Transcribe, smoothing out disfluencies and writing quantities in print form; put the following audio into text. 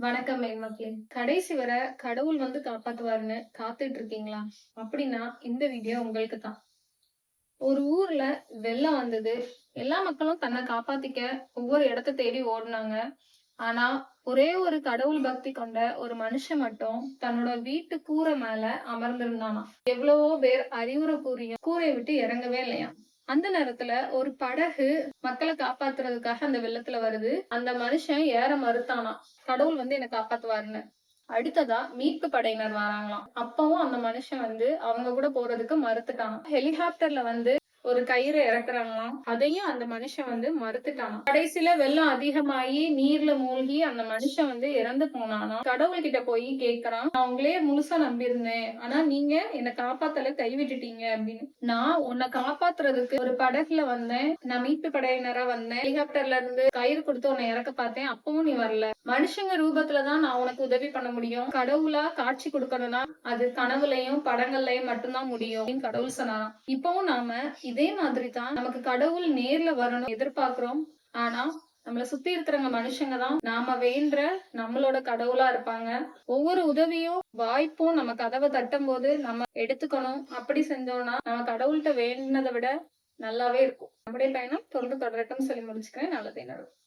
வணக்கம் மக்களே. கடைசி வரை கடவுள் வந்து காப்பாத்துவாருன்னு காத்துட்டு இருக்கீங்களா? அப்படின்னா இந்த வீடியோ உங்களுக்கு தான். ஒரு ஊர்ல வெள்ளம் வந்தது. எல்லா மக்களும் தன்னை காப்பாத்திக்க ஒவ்வொரு இடத்த தேடி ஓடுனாங்க. ஆனா ஒரே ஒரு கடவுள் பக்தி கொண்ட ஒரு மனுஷன் மட்டும் தன்னோட வீட்டு கூரை மேல அமர்ந்திருந்தானாம். எவ்வளவோ பேர் அறிவுரை கூறியும் கூரையை விட்டு இறங்கவே இல்லையாம். அந்த நேரத்துல ஒரு படகு மக்களை காப்பாத்துறதுக்காக அந்த வெள்ளத்துல வருது. அந்த மனுஷன் ஏற மறுத்தானாம். கடவுள் வந்து என்னை காப்பாத்துவாருன்னு. அடுத்ததா மீட்பு படையினர் வராங்களாம். அப்பவும் அந்த மனுஷன் வந்து அவங்க கூட போறதுக்கு மறுத்துட்டான். ஹெலிகாப்டர்ல வந்து ஒரு கயிறை இறக்குறாங்களாம். அதையும் அந்த மனுஷன் வந்து மறுத்துட்டானாம். கடைசியில வெள்ளம் அதிகமாயி நீர்ல மூழ்கி அந்த மனுஷன் வந்து இறந்து போனானா. கடவுள் கிட்ட போய் கேக்குறான், நான் உங்களையே முழுசா நம்பியிருந்தேன். ஆனா நீங்க என்னை காப்பாத்தல, கைவிட்டுட்டீங்க அப்படின்னு. நான் உன்னை காப்பாத்துறதுக்கு ஒரு படகுல வந்தேன். நான் மீட்பு படையினரா வந்தேன். ஹெலிகாப்டர்ல இருந்து கயிறு கொடுத்து உன்னை இறக்க பார்த்தேன். அப்பவும் நீ வரல. மனுஷங்க ரூபத்துலதான் நான் உனக்கு உதவி பண்ண முடியும். கடவுளா காட்சி கொடுக்கணும்னா அது கனவுலையும் படங்கள்லயும் மட்டும்தான் முடியும் அப்படின்னு கடவுள் சொன்னாராம். இப்பவும் நாம இதே மாதிரி தான் நமக்கு கடவுள் நேர்ல வரணும் எதிர்பார்க்கிறோம். ஆனா நம்மள சுத்தி இருக்கிறவங்க மனுஷங்க தான் நாம வேண்ட நம்மளோட கடவுளா இருப்பாங்க. ஒவ்வொரு உதவியும் வாய்ப்பும் நம்ம கதவை தட்டும் போது நம்ம எடுத்துக்கணும். அப்படி செஞ்சோம்னா நம்ம கடவுள்கிட்ட வேண்டினதை விட நல்லாவே இருக்கும். நம்முடைய பயணம் தொடர்ந்து தொடரட்டும் சொல்லி முடிச்சுக்கிறேன். நல்லதே நடக்கும்.